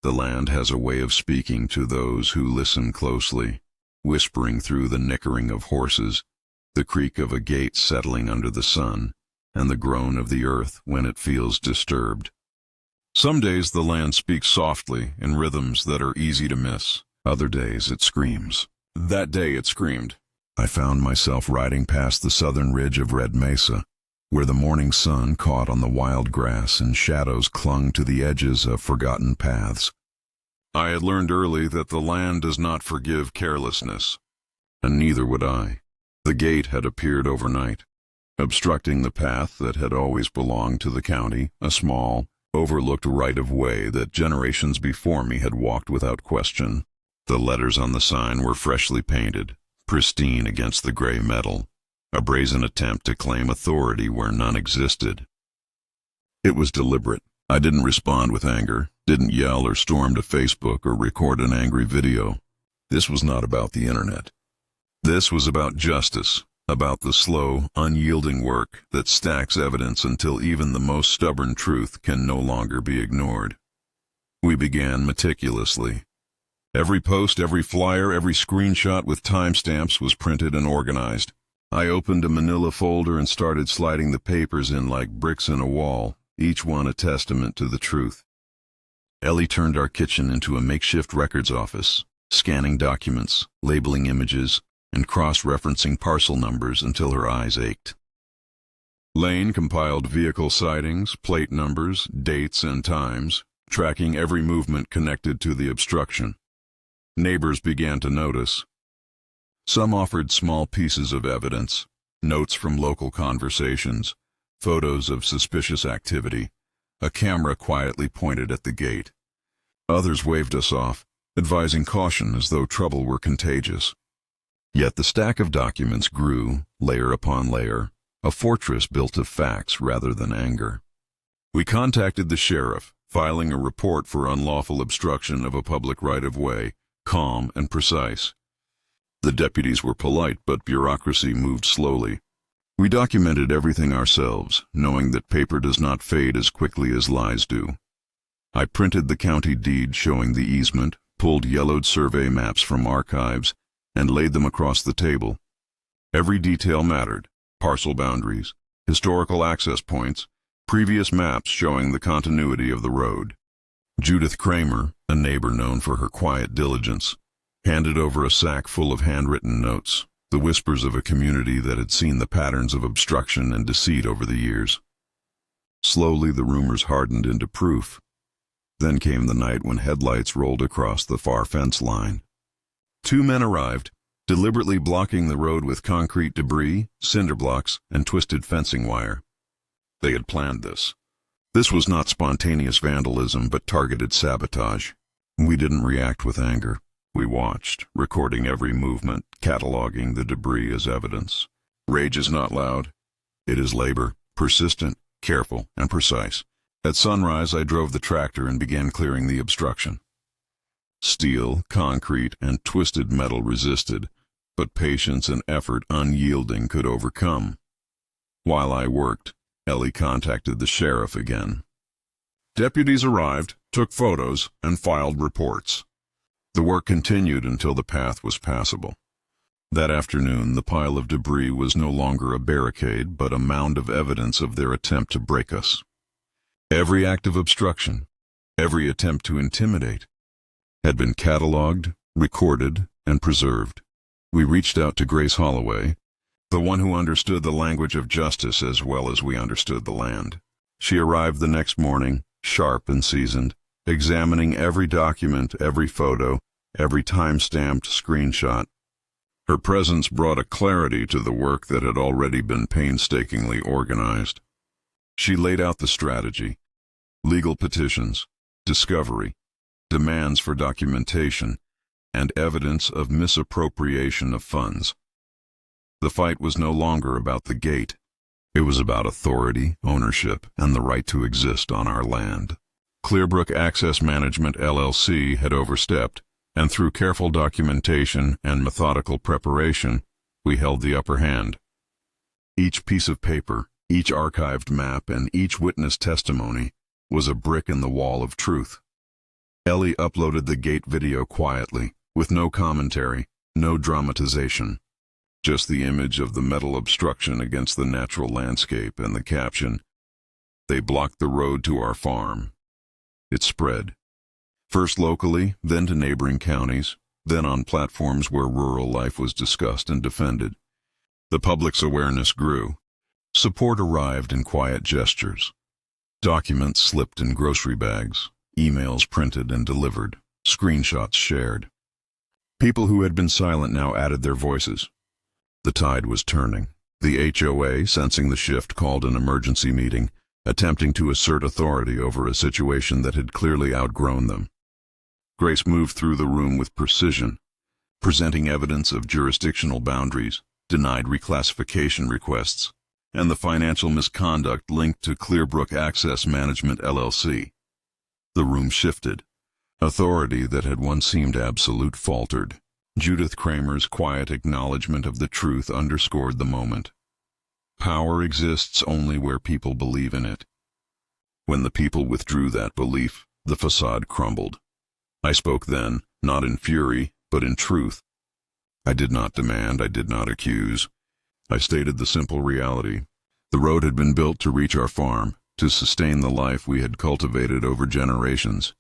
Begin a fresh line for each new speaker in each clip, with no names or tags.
The land has a way of speaking to those who listen closely, whispering through the nickering of horses, the creak of a gate settling under the sun, and the groan of the earth when it feels disturbed. Some days the land speaks softly in rhythms that are easy to miss. Other days it screams. That day it screamed. I found myself riding past the southern ridge of Red Mesa, where the morning sun caught on the wild grass and shadows clung to the edges of forgotten paths. I had learned early that the land does not forgive carelessness, and neither would I. The gate had appeared overnight, obstructing the path that had always belonged to the county, a small, overlooked right-of-way that generations before me had walked without question. The letters on the sign were freshly painted, pristine against the gray metal, a brazen attempt to claim authority where none existed. It was deliberate. I didn't respond with anger, didn't yell or storm to Facebook or record an angry video. This was not about the internet. This was about justice, about the slow, unyielding work that stacks evidence until even the most stubborn truth can no longer be ignored. We began meticulously. Every post, every flyer, every screenshot with timestamps was printed and organized. I opened a manila folder and started sliding the papers in like bricks in a wall, each one a testament to the truth. Ellie turned our kitchen into a makeshift records office, scanning documents, labeling images, and cross-referencing parcel numbers until her eyes ached. Lane compiled vehicle sightings, plate numbers, dates, and times, tracking every movement connected to the obstruction. Neighbors began to notice. Some offered small pieces of evidence, notes from local conversations, photos of suspicious activity, a camera quietly pointed at the gate. Others waved us off, advising caution as though trouble were contagious. Yet the stack of documents grew, layer upon layer, a fortress built of facts rather than anger. We contacted the sheriff, filing a report for unlawful obstruction of a public right-of-way, calm and precise. The deputies were polite, but bureaucracy moved slowly. We documented everything ourselves, knowing that paper does not fade as quickly as lies do. I printed the county deed showing the easement, pulled yellowed survey maps from archives, and laid them across the table. Every detail mattered: parcel boundaries, historical access points, previous maps showing the continuity of the road. Judith Kramer, a neighbor known for her quiet diligence, handed over a sack full of handwritten notes, the whispers of a community that had seen the patterns of obstruction and deceit over the years. Slowly the rumors hardened into proof. Then came the night when headlights rolled across the far fence line. 2 men arrived, deliberately blocking the road with concrete debris, cinder blocks, and twisted fencing wire. They had planned this. This was not spontaneous vandalism, but targeted sabotage. We didn't react with anger. We watched, recording every movement, cataloging the debris as evidence. Rage is not loud. It is labor, persistent, careful, and precise. At sunrise, I drove the tractor and began clearing the obstruction. Steel, concrete, and twisted metal resisted, but patience and effort unyielding could overcome. While I worked, Ellie contacted the sheriff again. Deputies arrived, took photos, and filed reports. The work continued until the path was passable. That afternoon, the pile of debris was no longer a barricade, but a mound of evidence of their attempt to break us. Every act of obstruction, every attempt to intimidate, had been cataloged, recorded, and preserved. We reached out to Grace Holloway, the one who understood the language of justice as well as we understood the land. She arrived the next morning, sharp and seasoned, examining every document, every photo, every time-stamped screenshot. Her presence brought a clarity to the work that had already been painstakingly organized. She laid out the strategy: legal petitions, discovery, demands for documentation, and evidence of misappropriation of funds. The fight was no longer about the gate. It was about authority, ownership, and the right to exist on our land. Clearbrook Access Management LLC had overstepped, and through careful documentation and methodical preparation, we held the upper hand. Each piece of paper, each archived map, and each witness testimony was a brick in the wall of truth. Ellie uploaded the gate video quietly, with no commentary, no dramatization. Just the image of the metal obstruction against the natural landscape and the caption, "They blocked the road to our farm." It spread. First locally, then to neighboring counties, then on platforms where rural life was discussed and defended. The public's awareness grew. Support arrived in quiet gestures. Documents slipped in grocery bags, emails printed and delivered, screenshots shared. People who had been silent now added their voices. The tide was turning. The HOA, sensing the shift, called an emergency meeting, attempting to assert authority over a situation that had clearly outgrown them. Grace moved through the room with precision, presenting evidence of jurisdictional boundaries, denied reclassification requests, and the financial misconduct linked to Clearbrook Access Management LLC. The room shifted. Authority that had once seemed absolute faltered. Judith Kramer's quiet acknowledgement of the truth underscored the moment. Power exists only where people believe in it. When the people withdrew that belief, the facade crumbled. I spoke then, not in fury, but in truth. I did not demand, I did not accuse. I stated the simple reality. The road had been built to reach our farm, to sustain the life we had cultivated over generations.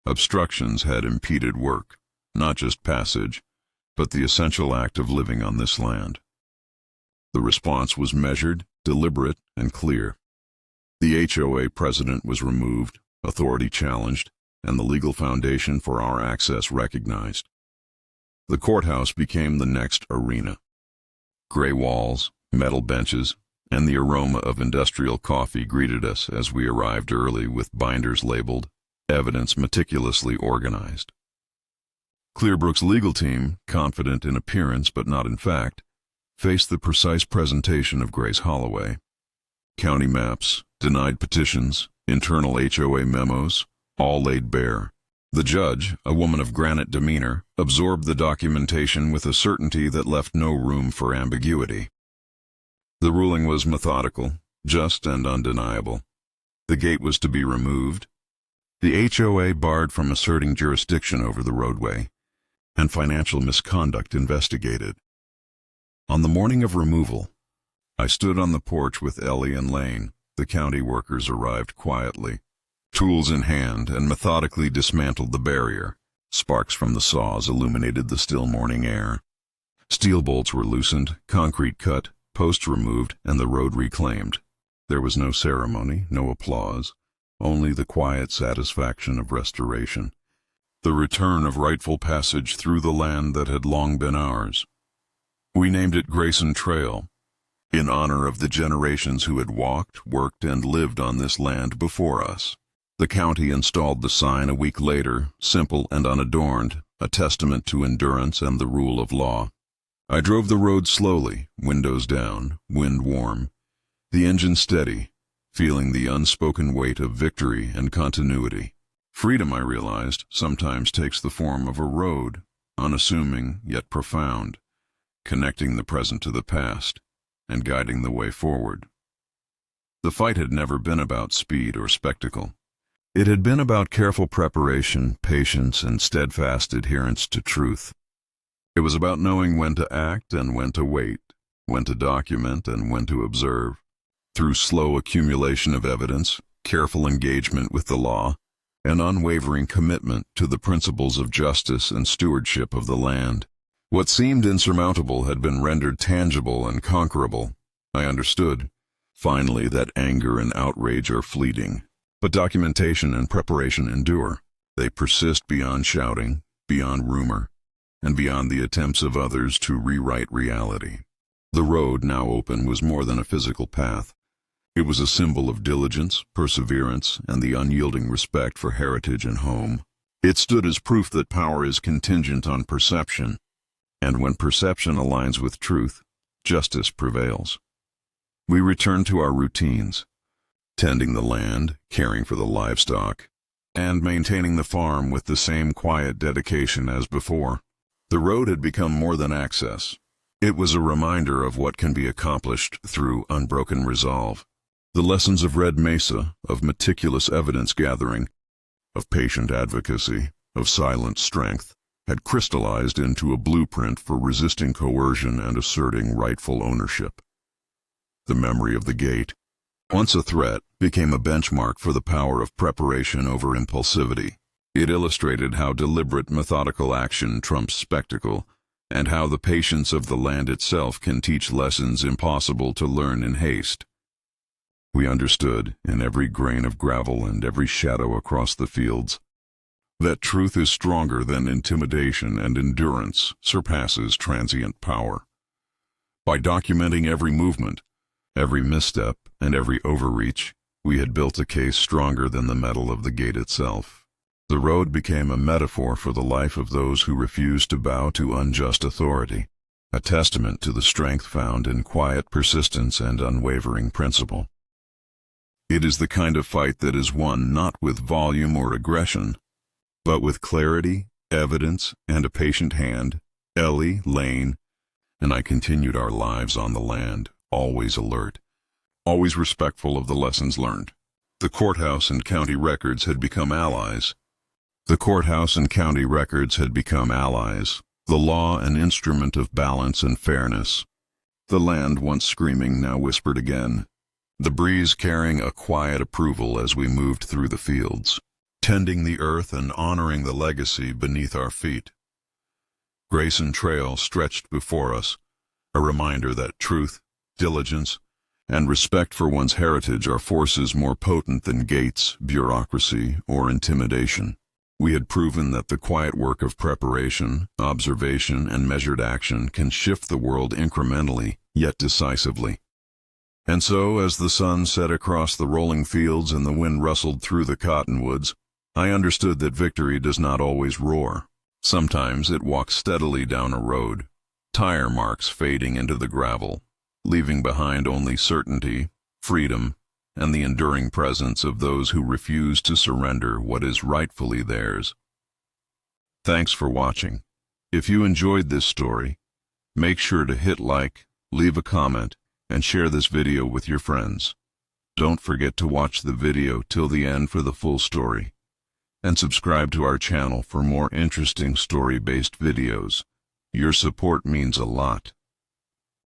Obstructions had impeded work, not just passage, but the essential act of living on this land. The response was measured, deliberate, and clear. The HOA president was removed, authority challenged, and the legal foundation for our access recognized. The courthouse became the next arena. Gray walls, metal benches, and the aroma of industrial coffee greeted us as we arrived early with binders labeled, evidence meticulously organized. Clearbrook's legal team, confident in appearance but not in fact, faced the precise presentation of Grace Holloway. County maps, denied petitions, internal HOA memos, all laid bare. The judge, a woman of granite demeanor, absorbed the documentation with a certainty that left no room for ambiguity. The ruling was methodical, just and undeniable. The gate was to be removed, the HOA barred from asserting jurisdiction over the roadway, and financial misconduct investigated. On the morning of removal, I stood on the porch with Ellie and Lane. The county workers arrived quietly, tools in hand, and methodically dismantled the barrier. Sparks from the saws illuminated the still morning air. Steel bolts were loosened, concrete cut, posts removed, and the road reclaimed. There was no ceremony, no applause, only the quiet satisfaction of restoration, the return of rightful passage through the land that had long been ours. We named it Grayson Trail, in honor of the generations who had walked, worked, and lived on this land before us. The county installed the sign a week later, simple and unadorned, a testament to endurance and the rule of law. I drove the road slowly, windows down, wind warm, the engine steady, feeling the unspoken weight of victory and continuity. Freedom, I realized, sometimes takes the form of a road, unassuming yet profound, connecting the present to the past and guiding the way forward. The fight had never been about speed or spectacle. It had been about careful preparation, patience, and steadfast adherence to truth. It was about knowing when to act and when to wait, when to document and when to observe. Through slow accumulation of evidence, careful engagement with the law, and unwavering commitment to the principles of justice and stewardship of the land. What seemed insurmountable had been rendered tangible and conquerable. I understood, finally, that anger and outrage are fleeting, but documentation and preparation endure. They persist beyond shouting, beyond rumor, and beyond the attempts of others to rewrite reality. The road, now open, was more than a physical path. It was a symbol of diligence, perseverance, and the unyielding respect for heritage and home. It stood as proof that power is contingent on perception, and when perception aligns with truth, justice prevails. We returned to our routines, tending the land, caring for the livestock, and maintaining the farm with the same quiet dedication as before. The road had become more than access. It was a reminder of what can be accomplished through unbroken resolve. The lessons of Red Mesa, of meticulous evidence gathering, of patient advocacy, of silent strength, had crystallized into a blueprint for resisting coercion and asserting rightful ownership. The memory of the gate, once a threat, became a benchmark for the power of preparation over impulsivity. It illustrated how deliberate, methodical action trumps spectacle, and how the patience of the land itself can teach lessons impossible to learn in haste. We understood, in every grain of gravel and every shadow across the fields, that truth is stronger than intimidation and endurance surpasses transient power. By documenting every movement, every misstep, and every overreach, we had built a case stronger than the metal of the gate itself. The road became a metaphor for the life of those who refused to bow to unjust authority, a testament to the strength found in quiet persistence and unwavering principle. It is the kind of fight that is won not with volume or aggression, but with clarity, evidence, and a patient hand. Ellie, Lane, and I continued our lives on the land, always alert, always respectful of the lessons learned. The courthouse and county records had become allies. The courthouse and county records had become allies, the law an instrument of balance and fairness. The land, once screaming, now whispered again, the breeze carrying a quiet approval as we moved through the fields, tending the earth and honoring the legacy beneath our feet. Grayson Trail stretched before us, a reminder that truth, diligence, and respect for one's heritage are forces more potent than gates, bureaucracy, or intimidation. We had proven that the quiet work of preparation, observation, and measured action can shift the world incrementally, yet decisively. And so, as the sun set across the rolling fields and the wind rustled through the cottonwoods, I understood that victory does not always roar. Sometimes it walks steadily down a road, tire marks fading into the gravel, leaving behind only certainty, freedom, and the enduring presence of those who refuse to surrender what is rightfully theirs. Thanks for watching. If you enjoyed this story, make sure to hit like, leave a comment, and share this video with your friends. Don't forget to watch the video till the end for the full story, and subscribe to our channel for more interesting story-based videos. Your support means a lot.